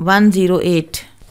108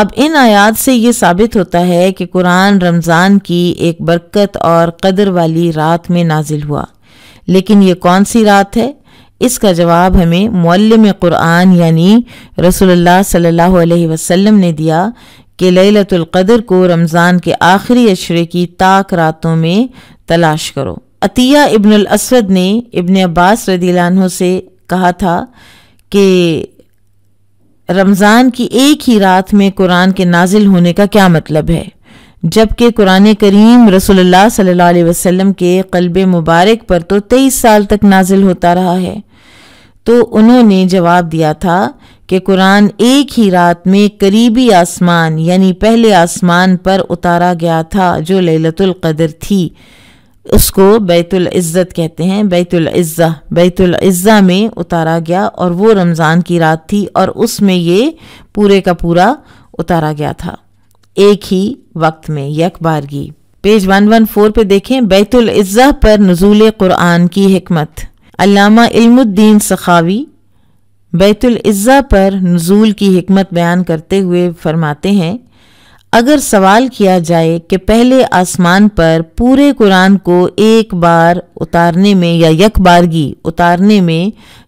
اب ان آیات سے یہ ثابت ہوتا ہے کہ قرآن رمضان کی ایک برکت اور قدر والی رات میں نازل ہوا، لیکن یہ کون سی رات ہے؟ اس کا جواب ہمیں معلم قرآن یعنی رسول اللہ صلی اللہ علیہ وسلم نے دیا کہ لیلۃ القدر کو رمضان کے آخری عشرے کی طاق راتوں میں تلاش کرو۔ عطیہ ابن الاسود نے ابن عباس رضی اللہ عنہ سے کہا تھا کہ رمضان کی ایک ہی رات میں قرآن کے نازل ہونے کا کیا مطلب ہے، جبکہ قرآن کریم رسول اللہ صلی اللہ علیہ وسلم کے قلب مبارک پر تو 23 سال تک نازل ہوتا رہا ہے۔ تو انہوں نے جواب دیا تھا کہ قرآن ایک ہی رات میں قریبی آسمان یعنی پہلے آسمان پر اتارا گیا تھا جو لیلۃ القدر تھی، اس کو بیت العزت کہتے ہیں، بیت العزہ میں اتارا گیا، اور وہ رمضان کی رات تھی اور اس میں یہ پورے کا پورا اتارا گیا تھا ایک ہی وقت میں، یک بارگی۔ پیج 114 پہ دیکھیں، بیت العزہ پر نزول قرآن کی حکمت۔ علامہ علم الدین سخاوی بیت العزہ پر نزول کی حکمت بیان کرتے ہوئے فرماتے ہیں، اگر سوال کیا جائے کہ پہلے آسمان پر پورے قرآن کو ایک بار اتارنے میں یا یک بارگی اتارنے میں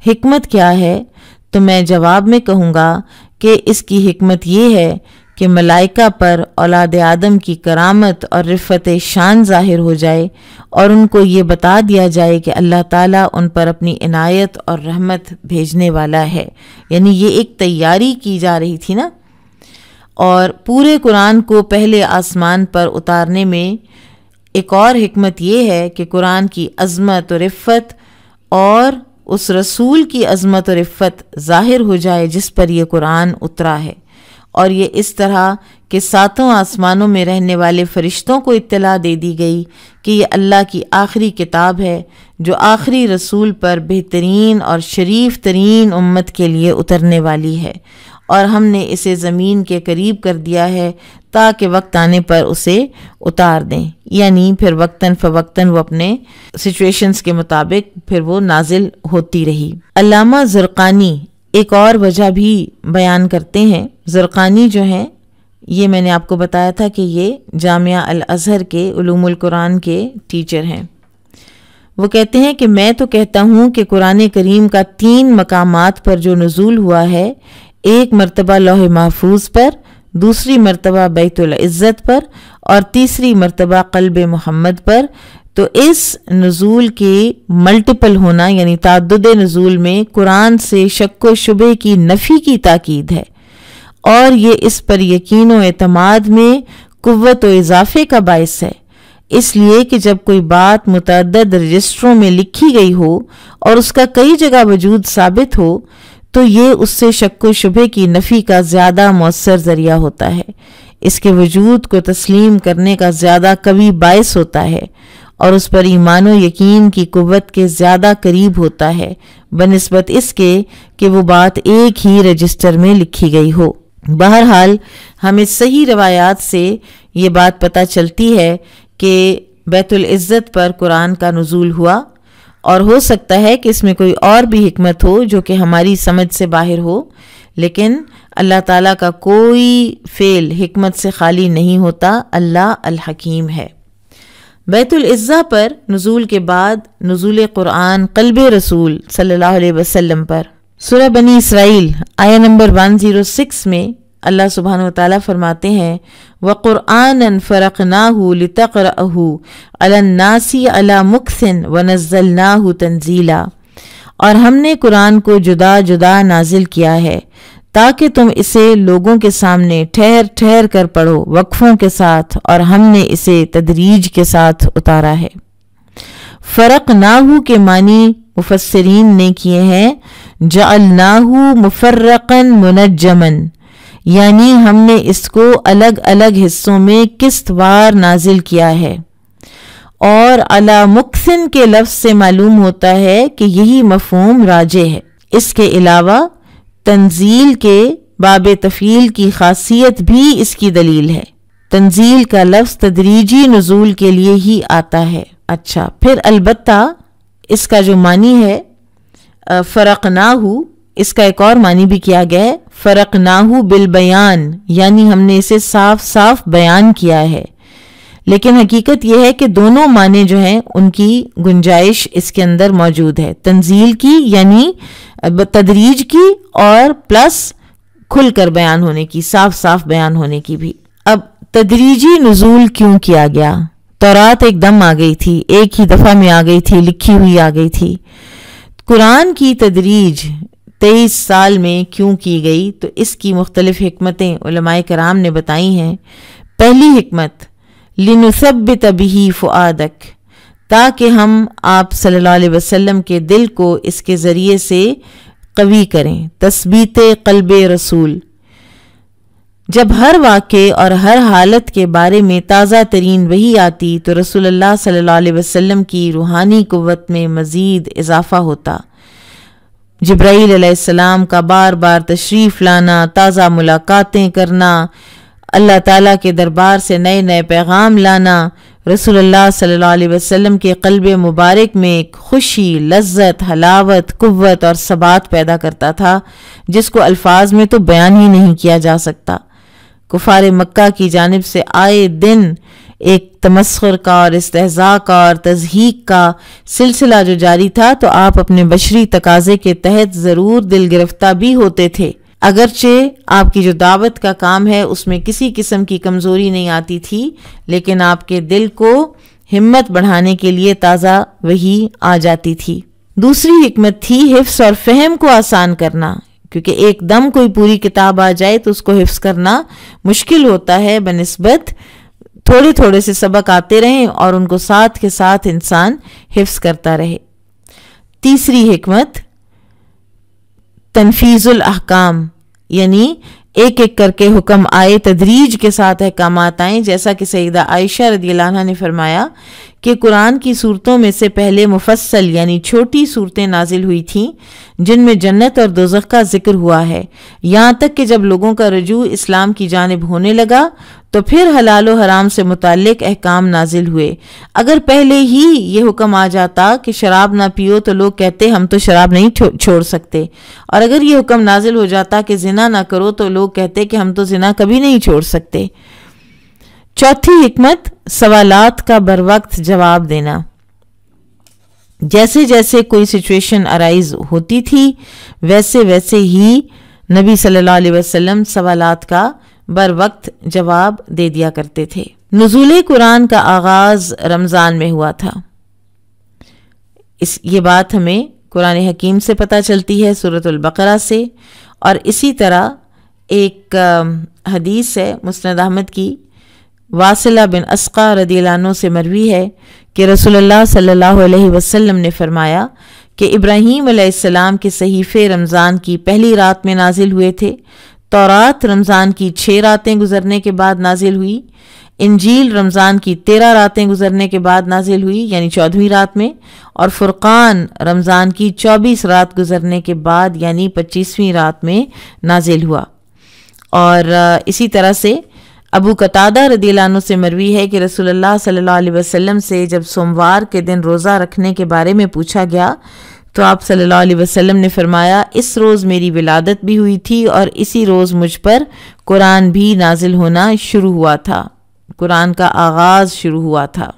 حکمت کیا ہے، تو میں جواب میں کہوں گا کہ اس کی حکمت یہ ہے کہ ملائکہ پر اولاد آدم کی کرامت اور رفعت شان ظاہر ہو جائے اور ان کو یہ بتا دیا جائے کہ اللہ تعالیٰ ان پر اپنی عنایت اور رحمت بھیجنے والا ہے، یعنی یہ ایک تیاری کی جا رہی تھی نا۔ اور پورے قرآن کو پہلے آسمان پر اتارنے میں ایک اور حکمت یہ ہے کہ قرآن کی عظمت و رفعت اور اس رسول کی عظمت و رفعت ظاہر ہو جائے جس پر یہ قرآن اترا ہے، اور یہ اس طرح کہ 7 آسمانوں میں رہنے والے فرشتوں کو اطلاع دے دی گئی کہ یہ اللہ کی آخری کتاب ہے جو آخری رسول پر بہترین اور شریف ترین امت کے لیے اترنے والی ہے، اور ہم نے اسے زمین کے قریب کر دیا ہے تاکہ وقت آنے پر اسے اتار دیں، یعنی پھر وقتاً فوقتاً وہ اپنے سچویشنز کے مطابق پھر وہ نازل ہوتی رہی۔ علامہ زرقانی ایک اور وجہ بھی بیان کرتے ہیں۔ زرقانی جو ہیں، یہ میں نے آپ کو بتایا تھا کہ یہ جامعہ الازہر کے علوم القرآن کے ٹیچر ہیں۔ وہ کہتے ہیں کہ میں تو کہتا ہوں کہ قرآن کریم کا 3 مقامات پر جو نزول ہوا ہے، ایک مرتبہ لوح محفوظ پر، دوسری مرتبہ بیت العزت پر، اور تیسری مرتبہ قلب محمد پر، تو اس نزول کے ملٹیپل ہونا یعنی تعدد نزول میں قرآن سے شک و شبہ کی نفی کی تاکید ہے، اور یہ اس پر یقین و اعتماد میں قوت و اضافے کا باعث ہے، اس لیے کہ جب کوئی بات متعدد رجسٹروں میں لکھی گئی ہو اور اس کا کئی جگہ وجود ثابت ہو تو یہ اس سے شک و شبہ کی نفی کا زیادہ مؤثر ذریعہ ہوتا ہے، اس کے وجود کو تسلیم کرنے کا زیادہ قوی باعث ہوتا ہے، اور اس پر ایمان و یقین کی قوت کے زیادہ قریب ہوتا ہے بنسبت اس کے کہ وہ بات ایک ہی رجسٹر میں لکھی گئی ہو۔ بہرحال ہمیں صحیح روایات سے یہ بات پتہ چلتی ہے کہ بیت العزت پر قرآن کا نزول ہوا، اور ہو سکتا ہے کہ اس میں کوئی اور بھی حکمت ہو جو کہ ہماری سمجھ سے باہر ہو، لیکن اللہ تعالیٰ کا کوئی فعل حکمت سے خالی نہیں ہوتا، اللہ الحکیم ہے۔ بیت العزہ پر نزول کے بعد نزول قرآن قلب رسول صلی اللہ علیہ وسلم پر۔ سورہ بنی اسرائیل آیہ نمبر 106 میں اللہ سبحانہ وتعالیٰ فرماتے ہیں وَقُرْآنًا فَرَقْنَاهُ لِتَقْرَأَهُ عَلَى النَّاسِ عَلَى مُكْثٍ وَنَزَّلْنَاهُ تَنزِيلًا، اور ہم نے قرآن کو جدا جدا نازل کیا ہے تاکہ تم اسے لوگوں کے سامنے ٹھہر ٹھہر کر پڑھو وقفوں کے ساتھ، اور ہم نے اسے تدریج کے ساتھ اتارا ہے۔ فرقناہ کے معنی مفسرین نے کیے ہیں جعلناہ مفرقا منجما، یعنی ہم نے اس کو الگ الگ حصوں میں قسط وار نازل کیا ہے، اور علی مکثن کے لفظ سے معلوم ہوتا ہے کہ یہی مفہوم راجح ہے۔ اس کے علاوہ تنزیل کے باب تفعیل کی خاصیت بھی اس کی دلیل ہے، تنزیل کا لفظ تدریجی نزول کے لیے ہی آتا ہے۔ اچھا، پھر البتہ اس کا جو معنی ہے فرقناہ، اس کا ایک اور معنی بھی کیا گیا ہے فرقناہ بالبیان، یعنی ہم نے اسے صاف صاف بیان کیا ہے، لیکن حقیقت یہ ہے کہ دونوں معنی جو ہیں ان کی گنجائش اس کے اندر موجود ہے، تنزیل کی یعنی تدریج کی، اور پلس کھل کر بیان ہونے کی، صاف صاف بیان ہونے کی بھی۔ اب تدریجی نزول کیوں کیا گیا؟ تورات ایک دم آ گئی تھی، ایک ہی دفعہ میں آ گئی تھی، لکھی ہوئی آ گئی تھی۔ قرآن کی تدریج 23 سال میں کیوں کی گئی؟ تو اس کی مختلف حکمتیں علماء کرام نے بتائی ہیں۔ پہلی حکمت لِنُثَبِّتَ بِهِ فُؤَادَكَ، تاکہ ہم آپ صلی اللہ علیہ وسلم کے دل کو اس کے ذریعے سے قوی کریں، تثبیت قلب رسول۔ جب ہر واقعے اور ہر حالت کے بارے میں تازہ ترین وحی آتی تو رسول اللہ صلی اللہ علیہ وسلم کی روحانی قوت میں مزید اضافہ ہوتا۔ جبرائیل علیہ السلام کا بار بار تشریف لانا، تازہ ملاقاتیں کرنا، اللہ تعالیٰ کے دربار سے نئے نئے پیغام لانا، رسول اللہ صلی اللہ علیہ وسلم کے قلب مبارک میں ایک خوشی، لذت، حلاوت، قوت اور ثبات پیدا کرتا تھا جس کو الفاظ میں تو بیان ہی نہیں کیا جا سکتا۔ کفار مکہ کی جانب سے آئے دن ایک تمسخر کا اور استہزاء کا اور تضحیک کا سلسلہ جو جاری تھا، تو آپ اپنے بشری تقاضے کے تحت ضرور دل گرفتہ بھی ہوتے تھے، اگرچہ آپ کی جو دعوت کا کام ہے اس میں کسی قسم کی کمزوری نہیں آتی تھی، لیکن آپ کے دل کو ہمت بڑھانے کے لیے تازہ وحی آ جاتی تھی۔ دوسری حکمت تھی حفظ اور فہم کو آسان کرنا، کیونکہ ایک دم کوئی پوری کتاب آ جائے تو اس کو حفظ کرنا مشکل ہوتا ہے، بنسبت تھوڑے تھوڑے سے سبق آتے رہیں اور ان کو ساتھ کے ساتھ انسان حفظ کرتا رہے۔ تیسری حکمت تنفیذ الاحکام، یعنی ایک ایک کر کے حکم آئے، تدریج کے ساتھ احکامات آئیں، جیسا کہ سیدہ عائشہ رضی اللہ عنہ نے فرمایا کہ قرآن کی صورتوں میں سے پہلے مفصل یعنی چھوٹی صورتیں نازل ہوئی تھیں جن میں جنت اور دوزخ کا ذکر ہوا ہے، یہاں تک کہ جب لوگوں کا رجوع اسلام کی جانب ہونے لگا تو پھر حلال و حرام سے متعلق احکام نازل ہوئے۔ اگر پہلے ہی یہ حکم آ جاتا کہ شراب نہ پیو تو لوگ کہتے ہم تو شراب نہیں چھوڑ سکتے، اور اگر یہ حکم نازل ہو جاتا کہ زنا نہ کرو تو لوگ کہتے کہ ہم تو زنا کبھی نہیں چھوڑ سکتے۔ چوتھی حکمت سوالات کا بر وقت جواب دینا، جیسے جیسے کوئی سچویشن ارائز ہوتی تھی ویسے ویسے ہی نبی صلی اللہ علیہ وسلم سوالات کا بر وقت جواب دے دیا کرتے تھے۔ نزول قرآن کا آغاز رمضان میں ہوا تھا، یہ بات ہمیں قرآن حکیم سے پتہ چلتی ہے، سورۃ البقرہ سے، اور اسی طرح ایک حدیث ہے مسند احمد کی، واصلہ بن اسقا رضی اللہ عنہ سے مروی ہے کہ رسول اللہ صلی اللہ علیہ وسلم نے فرمایا کہ ابراہیم علیہ السلام کے صحیفے رمضان کی پہلی رات میں نازل ہوئے تھے، تورات رمضان کی 6 راتیں گزرنے کے بعد نازل ہوئی، انجیل رمضان کی 13 راتیں گزرنے کے بعد نازل ہوئی یعنی 14ویں رات میں، اور فرقان رمضان کی 24 رات گزرنے کے بعد یعنی 25ویں رات میں نازل ہوا۔ اور اسی طرح سے ابو قتادہ رضی اللہ عنہ سے مروی ہے کہ رسول اللہ صلی اللہ علیہ وسلم سے جب سوموار کے دن روزہ رکھنے کے بارے میں پوچھا گیا تو آپ صلی اللہ علیہ وسلم نے فرمایا اس روز میری ولادت بھی ہوئی تھی اور اسی روز مجھ پر قرآن بھی نازل ہونا شروع ہوا تھا، قرآن کا آغاز شروع ہوا تھا۔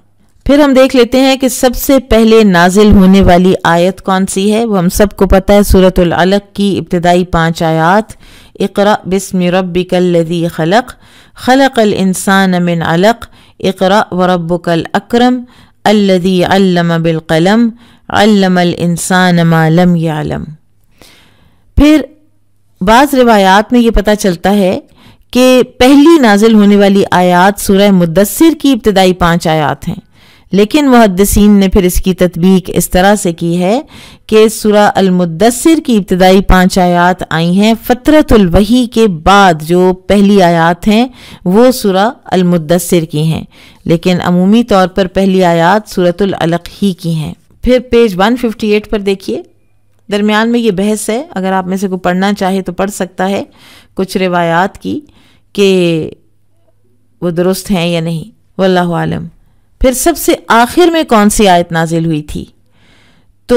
پھر ہم دیکھ لیتے ہیں کہ سب سے پہلے نازل ہونے والی آیت کون سی ہے، وہ ہم سب کو پتہ ہے، سورۃ العلق کی ابتدائی 5 آیات، اقرأ بسم ربک الذی خلق خلق الانسان من علق اقرأ وربک الاکرم الذی علم بالقلم علم الانسان ما لم يعلم۔ پھر بعض روایات میں یہ پتہ چلتا ہے کہ پہلی نازل ہونے والی آیات سورہ مدثر کی ابتدائی 5 آیات ہیں، لیکن محدثین نے پھر اس کی تطبیق اس طرح سے کی ہے کہ سورہ المدثر کی ابتدائی 5 آیات آئی ہیں فترۃ الوحی کے بعد، جو پہلی آیات ہیں وہ سورہ المدثر کی ہیں، لیکن عمومی طور پر پہلی آیات سورۃ العلق ہی کی ہیں۔ پھر پیج 158 پر دیکھیے، درمیان میں یہ بحث ہے، اگر آپ میں سے کوئی پڑھنا چاہے تو پڑھ سکتا ہے کچھ روایات کی کہ وہ درست ہیں یا نہیں، واللہ عالم۔ پھر سب سے آخر میں کون سی آیت نازل ہوئی تھی؟ تو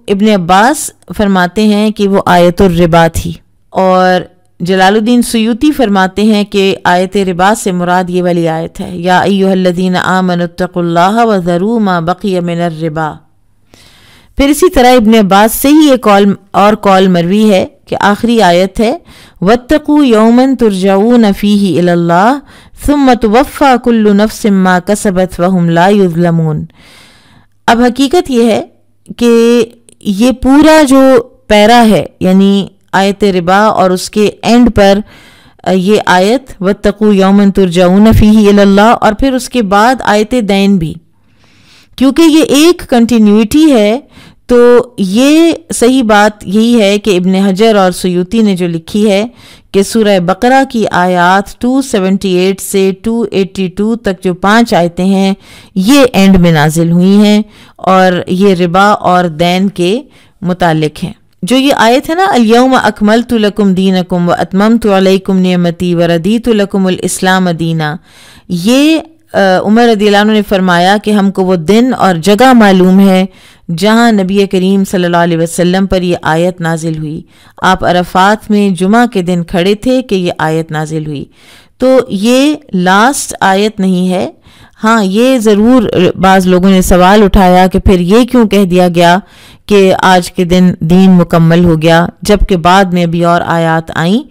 ابن عباس فرماتے ہیں کہ وہ آیت الربا تھی، اور جلال الدین سیوطی فرماتے ہیں کہ آیت ربا سے مراد یہ والی آیت ہے، یا ایھا الذین آمنوا اتقوا اللہ وذروا ما بقی من الربا۔ پھر اسی طرح ابن عباس سے ہی ایک قول مروی ہے کہ آخری آیت ہے واتقوا یوما ترجعون فیہ الی اللہ ثم توفی کل نفس ما کسبت وہم لا یظلمون۔ اب حقیقت یہ ہے کہ یہ پورا جو پیرا ہے، یعنی آیت ربا اور اس کے اینڈ پر یہ آیت واتقوا یوما ترجعون فیہ الی اللہ، اور پھر اس کے بعد آیت دین بھی، کیونکہ یہ ایک کنٹینیوٹی ہے، تو یہ صحیح بات یہی ہے کہ ابن حجر اور سیوطی نے جو لکھی ہے کہ سورہ بقرہ کی آیات 278 سے 282 تک جو 5 آیتیں ہیں یہ اینڈ میں نازل ہوئی ہیں، اور یہ ربا اور دین کے متعلق ہیں۔ جو یہ آیت ہے نا الیوم اکملت لکم دینکم واتممت علیکم نعمتی وردیت لکم الاسلام دینا، یہ عمر رضی اللہ عنہ نے فرمایا کہ ہم کو وہ دن اور جگہ معلوم ہے جہاں نبی کریم صلی اللہ علیہ وسلم پر یہ آیت نازل ہوئی۔ آپ عرفات میں جمعہ کے دن کھڑے تھے کہ یہ آیت نازل ہوئی، تو یہ لاسٹ آیت نہیں ہے۔ ہاں، یہ ضرور بعض لوگوں نے سوال اٹھایا کہ پھر یہ کیوں کہہ دیا گیا کہ آج کے دن دین مکمل ہو گیا، جبکہ بعد میں بھی اور آیات آئیں۔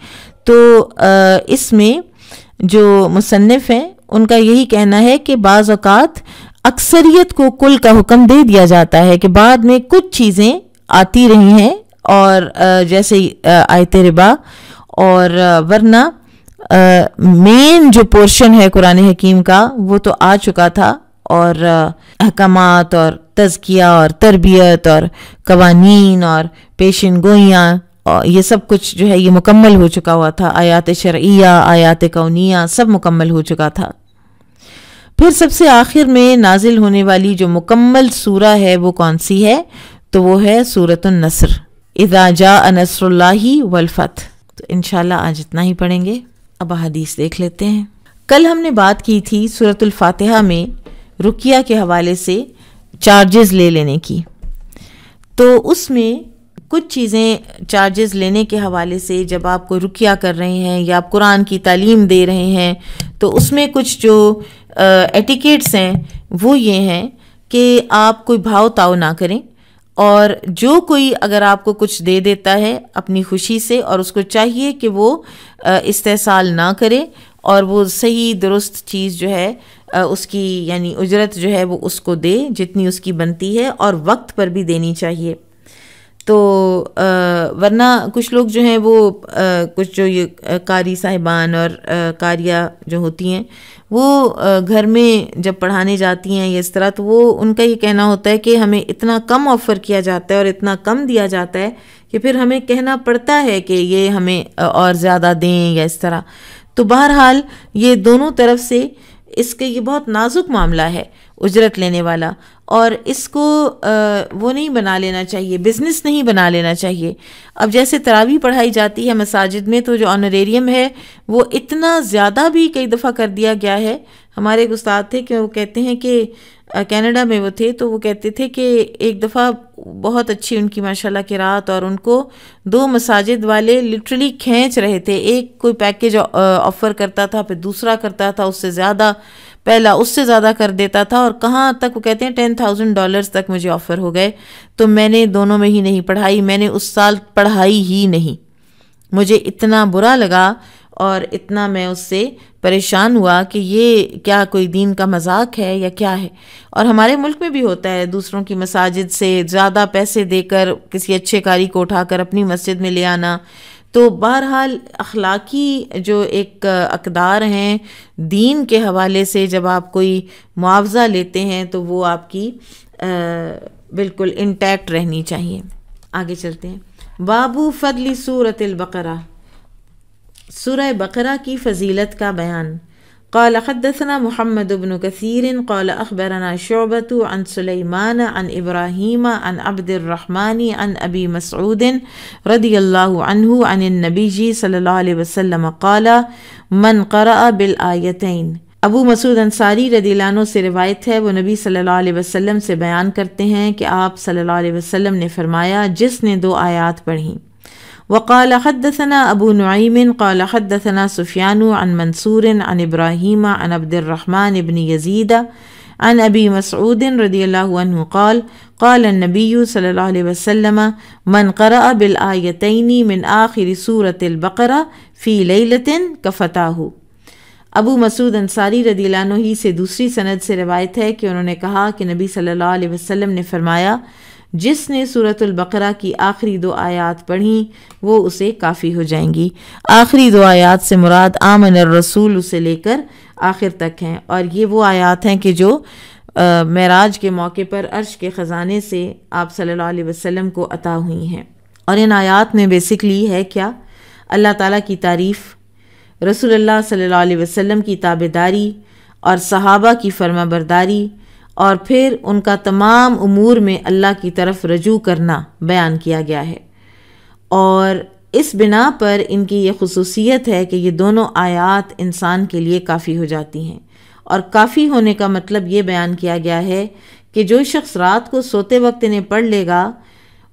تو اس میں جو مصنف ہیں ان کا یہی کہنا ہے کہ بعض اوقات اکثریت کو کل کا حکم دے دیا جاتا ہے کہ بعد میں کچھ چیزیں آتی رہی ہیں، اور جیسے آیت ربا، اور ورنہ مین جو پورشن ہے قرآن حکیم کا وہ تو آ چکا تھا، اور احکامات اور تزکیہ اور تربیت اور قوانین اور پیشن گوئیاں، یہ سب کچھ جو ہے یہ مکمل ہو چکا ہوا تھا، آیات شرعیہ، آیات کونیہ، سب مکمل ہو چکا تھا۔ پھر سب سے آخر میں نازل ہونے والی جو مکمل سورہ ہے وہ کون سی ہے؟ تو وہ ہے سورۃ النصر، اذا جاء نصر اللہ والفتح۔ تو انشاءاللہ آج اتنا ہی پڑھیں گے۔ اب حدیث دیکھ لیتے ہیں۔ کل ہم نے بات کی تھی سورۃ الفاتحہ میں رقیہ کے حوالے سے چارجز لے لینے کی، تو اس میں کچھ چیزیں چارجز لینے کے حوالے سے جب آپ کو رقیہ کر رہے ہیں یا آپ قرآن کی تعلیم دے رہے ہیں تو اس میں کچھ جو ایٹیکیٹس ہیں وہ یہ ہیں کہ آپ کوئی بھاؤ تاؤ نہ کریں، اور جو کوئی اگر آپ کو کچھ دے دیتا ہے اپنی خوشی سے، اور اس کو چاہیے کہ وہ استحصال نہ کرے، اور وہ صحیح درست چیز جو ہے اس کی یعنی اجرت جو ہے وہ اس کو دے جتنی اس کی بنتی ہے، اور وقت پر بھی دینی چاہیے۔ تو ورنہ کچھ لوگ جو ہیں وہ کچھ جو یہ قاری صاحبان اور قاریہ جو ہوتی ہیں وہ گھر میں جب پڑھانے جاتی ہیں یا اس طرح، تو وہ ان کا یہ کہنا ہوتا ہے کہ ہمیں اتنا کم آفر کیا جاتا ہے اور اتنا کم دیا جاتا ہے کہ پھر ہمیں کہنا پڑتا ہے کہ یہ ہمیں اور زیادہ دیں یا اس طرح۔ تو بہرحال یہ دونوں طرف سے اس کا یہ بہت نازک معاملہ ہے اجرت لینے والا، اور اس کو وہ نہیں بنا لینا چاہیے، بزنس نہیں بنا لینا چاہیے۔ اب جیسے تراویح پڑھائی جاتی ہے مساجد میں، تو جو آنریریم ہے وہ اتنا زیادہ بھی کئی دفعہ کر دیا گیا ہے۔ ہمارے ایک استاد تھے کہ وہ کہتے ہیں کہ کینیڈا میں وہ تھے، تو وہ کہتے تھے کہ ایک دفعہ بہت اچھی ان کی ماشاءاللہ قرات، اور ان کو 2 مساجد والے لٹرلی کھینچ رہے تھے، ایک کوئی پیکیج آفر کرتا تھا، پھر دوسرا کرتا تھا اس سے زیادہ، پہلا اس سے زیادہ کر دیتا تھا، اور کہاں تک وہ کہتے ہیں $10,000 تک مجھے آفر ہو گئے۔ تو میں نے دونوں میں ہی نہیں پڑھائی، میں نے اس سال پڑھائی ہی نہیں، مجھے اتنا برا لگا اور اتنا میں اس سے پریشان ہوا کہ یہ کیا کوئی دین کا مذاق ہے یا کیا ہے۔ اور ہمارے ملک میں بھی ہوتا ہے، دوسروں کی مساجد سے زیادہ پیسے دے کر کسی اچھے قاری کو اٹھا کر اپنی مسجد میں لے آنا۔ تو بہرحال اخلاقی جو ایک اقدار ہیں دین کے حوالے سے، جب آپ کوئی معاوضہ لیتے ہیں تو وہ آپ کی بالکل انٹیکٹ رہنی چاہیے۔ آگے چلتے ہیں۔ باب فضل سورۃ البقرہ، سورہ بقرہ کی فضیلت کا بیان۔ قال حدثنا محمد بن كثير قال اخبرنا شعبة عن سليمان عن ابراهيم عن عبد الرحمن عن ابي مسعود رضي الله عنه عن النبي صلى الله عليه وسلم قال من قرأ بالآيتين ابو مسعود انصاری رضی اللہ عنہ سے روایت ہے، وہ نبی صلی اللہ علیہ وسلم سے بیان کرتے ہیں کہ آپ صلی اللہ علیہ وسلم نے فرمایا، جس نے 2 آیات پڑھیں. وقال حدثنا ابو نعیم قال حدثنا سفیان عن منصور عن ابراہیم عن عبد الرحمن بن یزید عن ابی مسعود رضی اللہ عنہ قال قال النبی صلی اللہ علیہ وسلم من قرأ بالآیتین من آخر سورة البقرہ فی لیلۃ کفتاہ. ابو مسعود انصاری رضی اللہ عنہ ہی سے دوسری سند سے روایت ہے کہ انہوں نے کہا کہ نبی صلی اللہ علیہ وسلم نے فرمایا، جس نے سورۃ البقرہ کی آخری 2 آیات پڑھیں وہ اسے کافی ہو جائیں گی. آخری 2 آیات سے مراد آمن الرسول سے لے کر آخر تک ہیں، اور یہ وہ آیات ہیں کہ جو معراج کے موقع پر عرش کے خزانے سے آپ صلی اللہ علیہ وسلم کو عطا ہوئی ہیں. اور ان آیات میں بیسکلی ہے کیا؟ اللہ تعالیٰ کی تعریف، رسول اللہ صلی اللہ علیہ وسلم کی تابعداری اور صحابہ کی فرما برداری، اور پھر ان کا تمام امور میں اللہ کی طرف رجوع کرنا بیان کیا گیا ہے. اور اس بنا پر ان کی یہ خصوصیت ہے کہ یہ دونوں آیات انسان کے لیے کافی ہو جاتی ہیں. اور کافی ہونے کا مطلب یہ بیان کیا گیا ہے کہ جو شخص رات کو سوتے وقت انہیں پڑھ لے گا،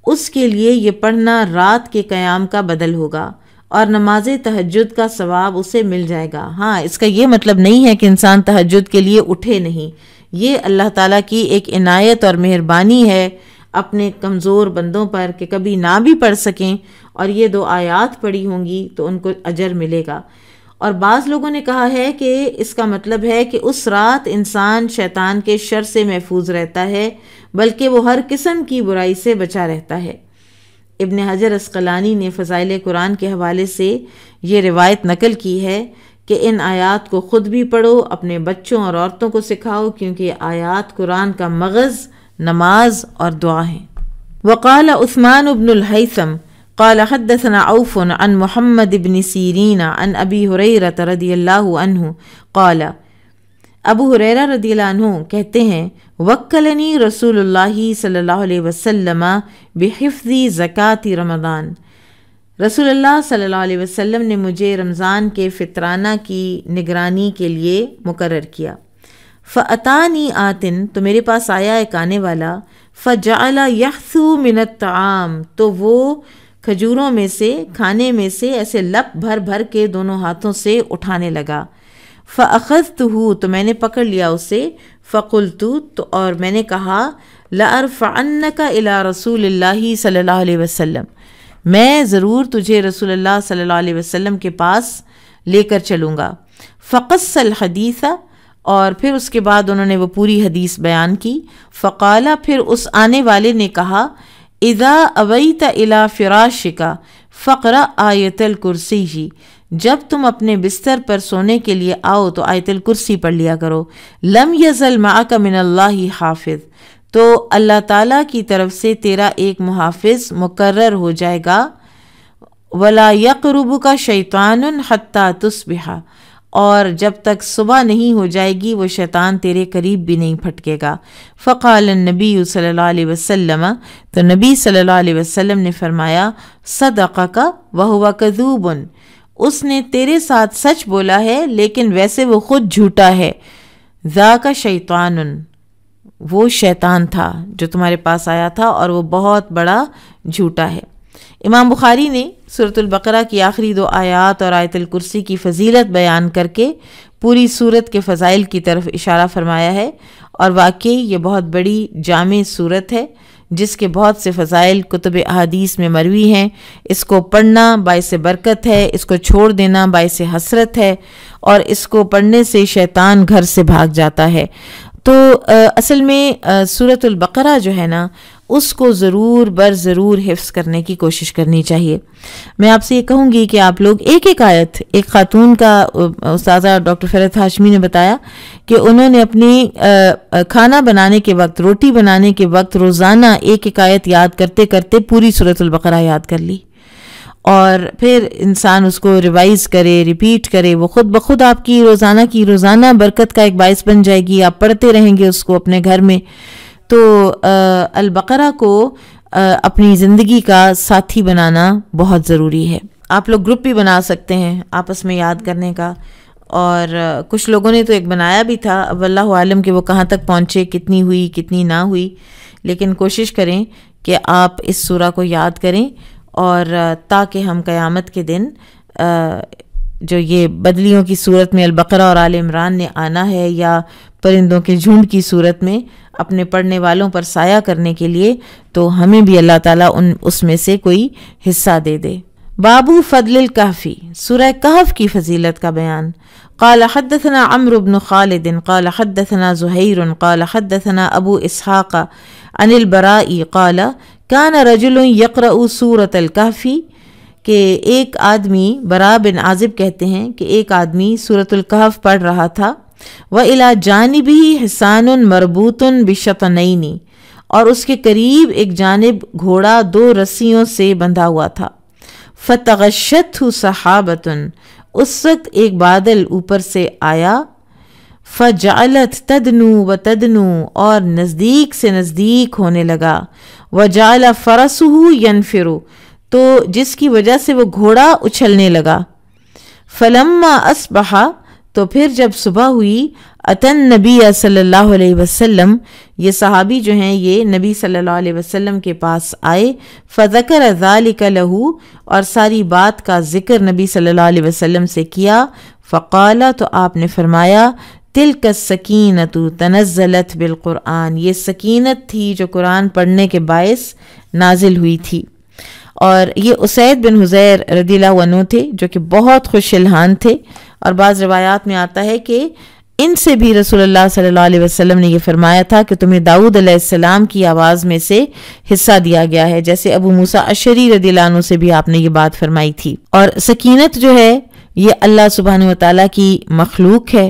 اس کے لیے یہ پڑھنا رات کے قیام کا بدل ہوگا اور نماز تہجد کا ثواب اسے مل جائے گا. ہاں، اس کا یہ مطلب نہیں ہے کہ انسان تہجد کے لیے اٹھے نہیں. یہ اللہ تعالیٰ کی ایک عنایت اور مہربانی ہے اپنے کمزور بندوں پر کہ کبھی نہ بھی پڑھ سکیں اور یہ 2 آیات پڑھی ہوں گی تو ان کو اجر ملے گا. اور بعض لوگوں نے کہا ہے کہ اس کا مطلب ہے کہ اس رات انسان شیطان کے شر سے محفوظ رہتا ہے، بلکہ وہ ہر قسم کی برائی سے بچا رہتا ہے. ابن حجر عسقلانی نے فضائل قرآن کے حوالے سے یہ روایت نقل کی ہے کہ ان آیات کو خود بھی پڑھو، اپنے بچوں اور عورتوں کو سکھاؤ، کیونکہ یہ آیات قرآن کا مغز، نماز اور دعا ہیں. وقال عثمان بن الہیثم قال حدثنا عوف عن محمد بن سیرین عن ابی ہریرہ رضی اللہ عنہ قال، ابو ہریرہ رضی اللہ عنہ کہتے ہیں، وکلنی رسول اللہ صلی اللہ علیہ وسلم بحفظ زکوٰۃ رمضان، رسول اللہ صلی اللہ علیہ وسلم نے مجھے رمضان کے فطرانہ کی نگرانی کے لیے مقرر کیا. فَأَتَانِي آتٍ، تو میرے پاس آیا ایک آنے والا، فَجَعَلَ يَحْثُو مِنَ الطَّعَامِ، تو وہ کھجوروں میں سے، کھانے میں سے ایسے لپ بھر بھر کے دونوں ہاتھوں سے اٹھانے لگا. فَأَخَذْتُهُ، تو میں نے پکڑ لیا اسے. فَقُلْتُ، تو اور میں نے کہا، لَأَرْفَعَنَّكَ إِلَىٰ رَسُولِ اللَّهِ صلی اللہ علیہ وسلم، میں ضرور تجھے رسول اللہ صلی اللہ علیہ وسلم کے پاس لے کر چلوں گا. فَقَصَّ الْحَدِيثَ، اور پھر اس کے بعد انہوں نے وہ پوری حدیث بیان کی. فقال، پھر اس آنے والے نے کہا، اذا اویت الی فراشک فقرأ آیت الکرسی، جب تم اپنے بستر پر سونے کے لیے آؤ تو آیت الکرسی پڑھ لیا کرو. لم یزل معک من اللہ حافظ، تو اللہ تعالیٰ کی طرف سے تیرا ایک محافظ مقرر ہو جائے گا. ولا یقربک شیطان حتی تصبح، اور جب تک صبح نہیں ہو جائے گی وہ شیطان تیرے قریب بھی نہیں پھٹکے گا. فقال النبی صلی اللہ علیہ وسلم، تو نبی صلی اللہ علیہ وسلم نے فرمایا، صدقک وہو کذوب، اس نے تیرے ساتھ سچ بولا ہے لیکن ویسے وہ خود جھوٹا ہے. ذاک شیطان، وہ شیطان تھا جو تمہارے پاس آیا تھا اور وہ بہت بڑا جھوٹا ہے. امام بخاری نے سورۃ البقرہ کی آخری 2 آیات اور آیت الکرسی کی فضیلت بیان کر کے پوری سورت کے فضائل کی طرف اشارہ فرمایا ہے، اور واقعی یہ بہت بڑی جامع سورت ہے جس کے بہت سے فضائل کتب احادیث میں مروی ہیں. اس کو پڑھنا باعث برکت ہے، اس کو چھوڑ دینا باعث حسرت ہے، اور اس کو پڑھنے سے شیطان گھر سے بھاگ جاتا ہے. تو اصل میں سورۃ البقرہ جو ہے نا، اس کو ضرور حفظ کرنے کی کوشش کرنی چاہیے. میں آپ سے یہ کہوں گی کہ آپ لوگ ایک آیت، ایک خاتون کا استاذہ ڈاکٹر فرحت ہاشمی نے بتایا کہ انہوں نے اپنی کھانا بنانے کے وقت، روٹی بنانے کے وقت روزانہ ایک آیت یاد کرتے کرتے پوری سورۃ البقرہ یاد کر لی، اور پھر انسان اس کو ریوائز کرے، ریپیٹ کرے، وہ خود بخود آپ کی روزانہ برکت کا ایک باعث بن جائے گی. آپ پڑھتے رہیں گے اس کو اپنے گھر میں. تو البقرہ کو اپنی زندگی کا ساتھی بنانا بہت ضروری ہے. آپ لوگ گروپ بھی بنا سکتے ہیں آپس میں یاد کرنے کا، اور کچھ لوگوں نے تو ایک بنایا بھی تھا، اب اللہ عالم کہ وہ کہاں تک پہنچے، کتنی ہوئی کتنی نہ ہوئی، لیکن کوشش کریں کہ آپ اس سورہ کو یاد کریں، اور تاکہ ہم قیامت کے دن جو یہ بدلیوں کی صورت میں البقرہ اور آل عمران نے آنا ہے، یا پرندوں کے جھنڈ کی صورت میں اپنے پڑھنے والوں پر سایہ کرنے کے لیے، تو ہمیں بھی اللہ تعالیٰ اس میں سے کوئی حصہ دے دے۔ بابو فضل الکہفی، سورہ کہف کی فضیلت کا بیان۔ قال حدثنا عمرو بن خالد قال حدثنا زہیر قال حدثنا ابو اسحاق عن البراء قال كان رجل يقرأ سورة الکہفی، کہ ایک آدمی، براء بن عازب کہتے ہیں کہ ایک آدمی سورۃ الکہف پڑھ رہا تھا، وَإِلَى جَانِبِهِ حِصَانٌ مَرْبُوطٌ بِشَطْنَيْنِ، اور اس کے قریب ایک جانب گھوڑا 2 رسیوں سے بندھا ہوا تھا، فَتَغَشَّتْهُ سَحَابَةٌ، اس وقت ایک بادل اوپر سے آیا، فَجَعَلَتْ تَدْنُو وَتَدْنُو، اور نزدیک سے نزدیک ہونے لگا، وَجَعَلَ فَرَسُهُ يَنْفِرُ، تو جس کی وجہ سے وہ گھوڑا اچھلنے لگا، فَلَمَّا أَصْبَحَ، تو پھر جب صبح ہوئی، اتن نبی صلی اللہ علیہ وسلم، یہ صحابی جو ہیں یہ نبی صلی اللہ علیہ وسلم کے پاس آئے، فذکر ذالک لہ، اور ساری بات کا ذکر نبی صلی اللہ علیہ وسلم سے کیا، فقال، تو آپ نے فرمایا، تلک السکینۃ تنزلت بالقرآن، یہ سکینت تھی جو قرآن پڑھنے کے باعث نازل ہوئی تھی۔ اور یہ اسید بن حضیر رضی اللہ عنہ تھے جو کہ بہت خوش الحان تھے، اور بعض روایات میں آتا ہے کہ ان سے بھی رسول اللہ صلی اللہ علیہ وسلم نے یہ فرمایا تھا کہ تمہیں داؤد علیہ السلام کی آواز میں سے حصہ دیا گیا ہے، جیسے ابو موسیٰ اشعری رضی اللہ عنہ سے بھی آپ نے یہ بات فرمائی تھی۔ اور سکینت جو ہے یہ اللہ سبحانہ وتعالیٰ کی مخلوق ہے،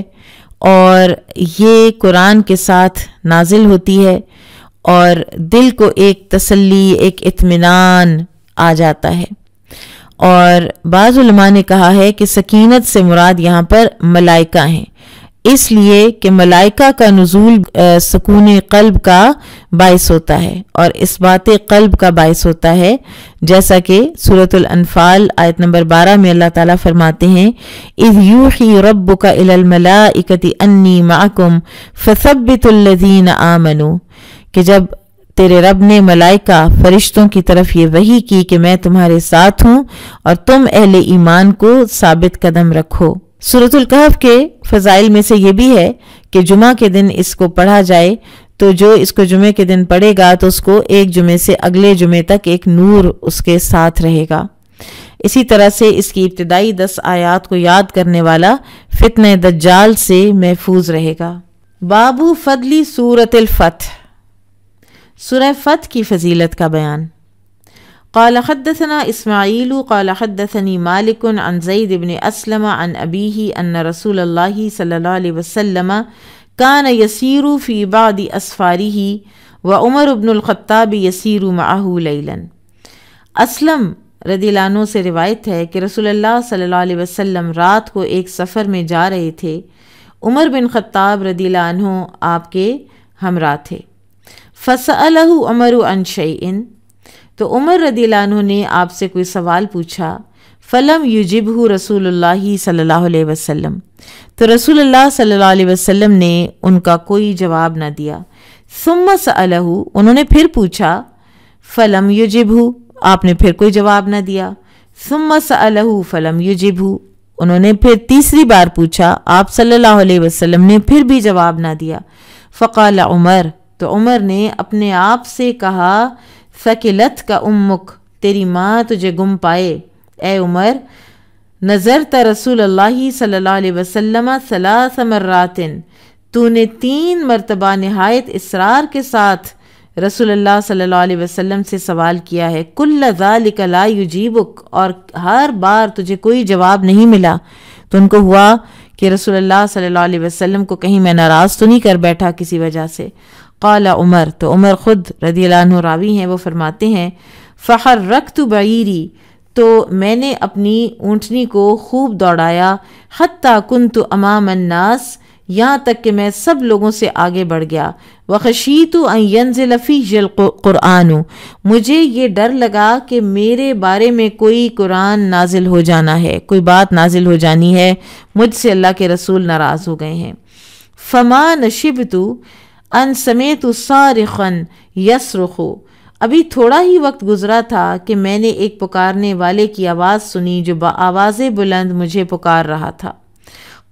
اور یہ قرآن کے ساتھ نازل ہوتی ہے، اور دل کو ایک تسلی، ایک اطمینان آ جاتا ہے۔ اور بعض علماء نے کہا ہے کہ سکینت سے مراد یہاں پر ملائکہ ہیں، اس لیے کہ ملائکہ کا نزول سکون قلب کا باعث ہوتا ہے، اور اس بات قلب کا باعث ہوتا ہے، جیسا کہ سورۃ الانفال آیت نمبر 12 میں اللہ تعالیٰ فرماتے ہیں، اذ یوحی ربک الی الملائکۃ انی معکم فثبتوا الذین آمنوا، کہ جب تیرے رب نے ملائکہ فرشتوں کی طرف یہ وحی کی کہ میں تمہارے ساتھ ہوں اور تم اہل ایمان کو ثابت قدم رکھو۔ سورۃ الکہف کے فضائل میں سے یہ بھی ہے کہ جمعہ کے دن اس کو پڑھا جائے تو جو اس کو جمعے کے دن پڑھے گا تو اس کو ایک جمعے سے اگلے جمعے تک ایک نور اس کے ساتھ رہے گا۔ اسی طرح سے اس کی ابتدائی 10 آیات کو یاد کرنے والا فتنہ دجال سے محفوظ رہے گا۔ بابو فضلی سورۃ الفتح، سورہ فتح کی فضیلت کا بیان۔ قال حدثنا اسماعیل قال حدثني مالک عن زید بن اسلم عن ابیہ ان رسول اللہ صلی اللہ علیہ وسلم كان يسير في بعض اسفارہ وعمر بن الخطاب يسير معه لیلا۔ اسلم رضی اللہ عنہ سے روایت ہے کہ رسول اللہ صلی اللہ علیہ وسلم رات کو ایک سفر میں جا رہے تھے، عمر بن خطاب رضی اللہ عنہ آپ کے ہمراہ تھے۔ فَسَأَلَهُ عُمَرُ عَنْ شَيْءٍ، تو عمر رضی اللہ عنہ نے آپ سے کوئی سوال پوچھا، فَلَمْ يُجِبْهُ رسول اللہ صلی اللہ علیہ وسلم، تو رسول اللہ صلی اللہ علیہ وسلم نے ان کا کوئی جواب نہ دیا۔ ثُمَّ سَأَلَهُ، انہوں نے پھر پوچھا، فَلَمْ يُجِبْهُ، آپ نے پھر کوئی جواب نہ دیا۔ ثُمَّ سَأَلَهُ فَلَمْ يُجِبْهُ، انہوں نے پھر تیسری بار پوچھا، آپ صلی اللہ علیہ وسلم نے پھر بھی جواب نہ دیا۔ فَقَالَ عمر، تو عمر نے اپنے آپ سے کہا، ثقلت کا امک، تیری ماں تجھے گم پائے۔ اے عمر، نظرت رسول اللہ صلی اللہ علیہ وسلم 3 مرات، تو نے 3 مرتبہ نہایت اصرار کے ساتھ رسول اللہ صلی اللہ علیہ وسلم سے سوال کیا ہے، کل ذالک لا یجیبک، اور ہر بار تجھے کوئی جواب نہیں ملا۔ تو ان کو ہوا کہ رسول اللہ صلی اللہ علیہ وسلم کو کہیں میں ناراض تو نہیں کر بیٹھا کسی وجہ سے۔ قال عمر، تو عمر خود رضی اللہ عنہ راوی ہیں، وہ فرماتے ہیں، فحرکت بعیری، تو میں نے اپنی اونٹنی کو خوب دوڑایا، حتی کنت امام الناس، یہاں تک کہ میں سب لوگوں سے آگے بڑھ گیا۔ وَخَشِیتُ أَن يَنزِلَ فِیَّ الْقُرْآنُ، مجھے یہ ڈر لگا کہ میرے بارے میں کوئی قرآن نازل ہو جانا ہے، کوئی بات نازل ہو جانی ہے، مجھ سے اللہ کے رسول ناراض ہو گئے ہیں۔ فَمَا نَشِبْتُ أَن سَمِعْتُ صَارِخًا يَصْرُخُ، ابھی تھوڑا ہی وقت گزرا تھا کہ میں نے ایک پکارنے والے کی آواز سنی جو بآواز بلند مجھے پکار رہا تھا۔